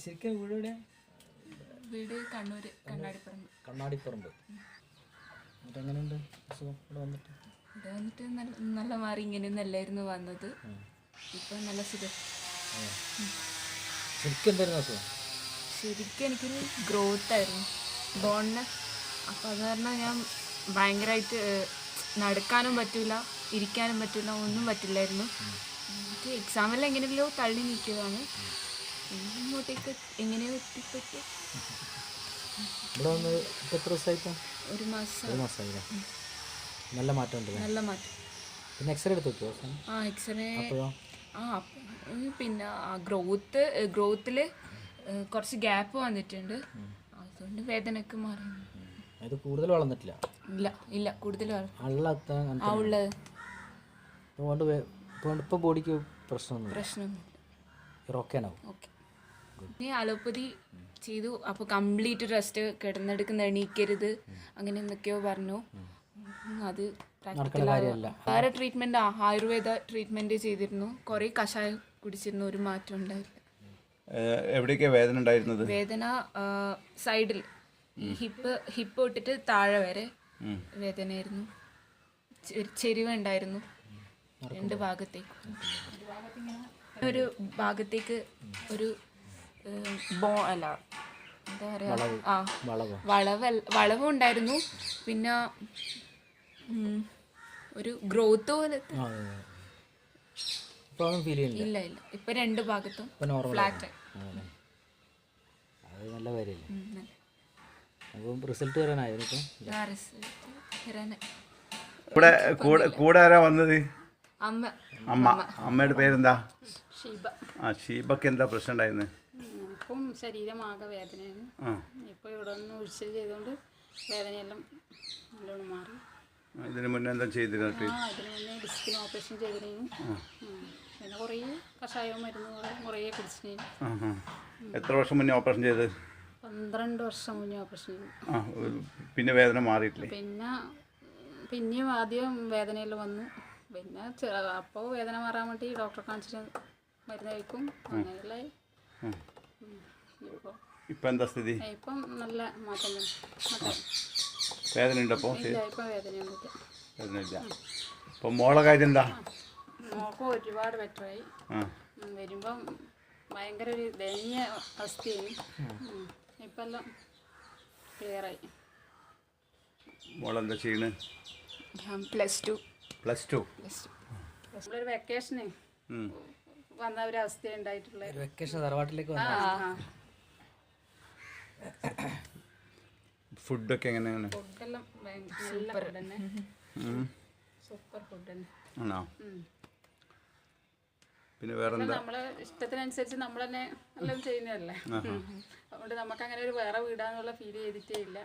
ശരിക്കും വീട് എവിടെയാ? വീട് കണ്ണൂർ കണ്ണാടിപ്പറമ്പ്. കണ്ണാടിപ്പറമ്പ്. എന്നിട്ട് എങ്ങനെയുണ്ട് അസുഖം ഇവിടെ വന്നിട്ട്? ഇവിടെ വന്നിട്ട് നല്ല മാറി. ഇങ്ങനെയൊന്നും അല്ലായിരുന്നു വന്നത്. ഇപ്പം നല്ല സുഖം. ശരിക്കും എന്തായിരുന്നു അസുഖം? ശരിക്കും എനിക്കൊരു ഗ്രോത്ത് ആയിരുന്നു, ബോണിന്. അപ്പോൾ അത് കാരണം ഞാൻ ഭയങ്കരമായിട്ട് നടക്കാനും പറ്റില്ല, ഇരിക്കാനും പറ്റില്ല, ഒന്നും പറ്റില്ലായിരുന്നു. എനിക്ക് എക്സാമെല്ലാം എങ്ങനെയല്ലോ തള്ളി നിൽക്കുകയാണ്. ഇങ്ങോട്ടേക്ക് എങ്ങനെയോ എത്തിപ്പെട്ടു. ഇവിടെ വന്ന് ഇപ്പം എത്ര ദിവസമായിപ്പോൾ? ഒരു മാസം. ഒരു മാസമായില്ലേ? നല്ല മാറ്റം ഉണ്ട്. നല്ല മാറ്റം. പിന്നെ എക്സ്റേ എടുത്ത് വെക്കുമോ? എക്സ്റേ. അപ്പോഴോ? പിന്നെ ഗ്രോത്തിൽ കുറച്ച് ഗ്യാപ്പ് വന്നിട്ടുണ്ട്. അതുകൊണ്ട് വേദനയൊക്കെ മാറി. അത് കൂടുതൽ വളർന്നിട്ടില്ല? ഇല്ല കൂടുതൽ ഉള്ളത്. ഇപ്പോൾ ബോഡിക്ക് പ്രശ്നമൊന്നുമില്ല. ഓക്കെ. ഇനി അലോപ്പതി ചെയ്തു. അപ്പോൾ കംപ്ലീറ്റ് റെസ്റ്റ്, കിടന്നെടുക്കുന്ന എണീക്കരുത്, അങ്ങനെ എന്തൊക്കെയോ പറഞ്ഞു. അത് വേറെ ട്രീറ്റ്മെൻറ്റ്, ആയുർവേദ ട്രീറ്റ്മെൻറ്റ് ചെയ്തിരുന്നു. കുറേ കഷായം കുടിച്ചിരുന്നു, ഒരു മാറ്റം ഉണ്ടായില്ല. എവിടെയൊക്കെയാണ് വേദന ഉണ്ടായിരുന്നത്? വേദന സൈഡിൽ, ഹിപ്പ് തൊട്ടിട്ട് താഴെ വരെ വേദനയായിരുന്നു. ചെരിവ് ഉണ്ടായിരുന്നു രണ്ട് ഭാഗത്തേക്ക്. ഒരു ഭാഗത്തേക്ക് ഒരു എന്താ പറയുക, വളവും ഉണ്ടായിരുന്നു. പിന്നെ ഒരു ഗ്രോത്ത് പോലെ ഇല്ല. ഇപ്പൊ രണ്ട് ഭാഗത്തും ഫ്ലാറ്റ്. നല്ല കാര്യമല്ലേ? അപ്പം റിസൾട്ട് വരാനായിരുന്നു. കൂടെ ആരാ വന്നത്? അമ്മ. അമ്മയുടെ പേരെന്താ? ഷീബ. ഷീബക്ക് എന്താ പ്രശ്നം ഉണ്ടായിരുന്നു? ഇപ്പം ശരീരമാകെ വേദനയാണ്. ഇപ്പോൾ ഇവിടെ ഒന്ന് ഒഴിച്ച് ചെയ്തുകൊണ്ട് വേദനയെല്ലാം നല്ലോണം മാറി. ഇതിന് മുന്നേ എന്താ ചെയ്തിരുന്നു? ഇതിന് മുന്നേ ഡിസ്കിന് ഓപ്പറേഷൻ ചെയ്തിരുന്നു. പിന്നെ കുറേ കഷായവും മരുന്നുകളും കുറേ കുടിച്ചിരുന്നു. എത്ര വർഷം മുന്നേ ഓപ്പറേഷൻ ചെയ്ത്? 12 വർഷം മുന്നേ ഓപ്പറേഷൻ ചെയ്തു. പിന്നെ വേദന മാറിയിട്ടില്ലേ? പിന്നെയും ആദ്യം വേദനയെല്ലാം വന്നു. പിന്നെ അപ്പോൾ വേദന മാറാൻ വേണ്ടി ഡോക്ടറെ കാണിച്ചിട്ട് മരുന്ന് കഴിക്കും. അങ്ങനെയുള്ള ഇപ്പം എന്താ സ്ഥിതി? ഇപ്പം നല്ല മാറ്റം തന്നെ. വേദന ഉണ്ടോ? ഇപ്പോൾ ഇപ്പം വേദനയൊന്നുമില്ല. വേദനയില്ല. ഇപ്പം മോളെ കാര്യം എന്താ? മോൾക്കും ഒരുപാട് ബെറ്ററായി. വരുമ്പം ഭയങ്കര ഒരു ദയനീയ അവസ്ഥയായിരുന്നു. ഇപ്പം എല്ലാം ക്ലിയറായി. മോളെന്താ ചെയ്യണേ? Plus two. നമ്മളൊരു വെക്കേഷന് വന്ന ഒരു അവസ്ഥ ഉണ്ടായിട്ടുള്ള. വെക്കേഷൻ തറവാട്ടിലേക്ക് ഫുഡൊക്കെ എങ്ങനെയാണ്? ഫുഡെല്ലാം നല്ല ഫുഡ് തന്നെ. സൂപ്പർ ഫുഡ് തന്നെ. ആണോ? പിന്നെ വേറെന്താ? നമ്മളെ ഇഷ്ടത്തിനനുസരിച്ച് നമ്മൾ തന്നെ എല്ലാം ചെയ്യുന്നതല്ലേ. അതുകൊണ്ട് നമുക്ക് അങ്ങനെ ഒരു വേറെ വീടാന്നുള്ള ഫീൽ ചെയ്തിട്ടേ ഇല്ല.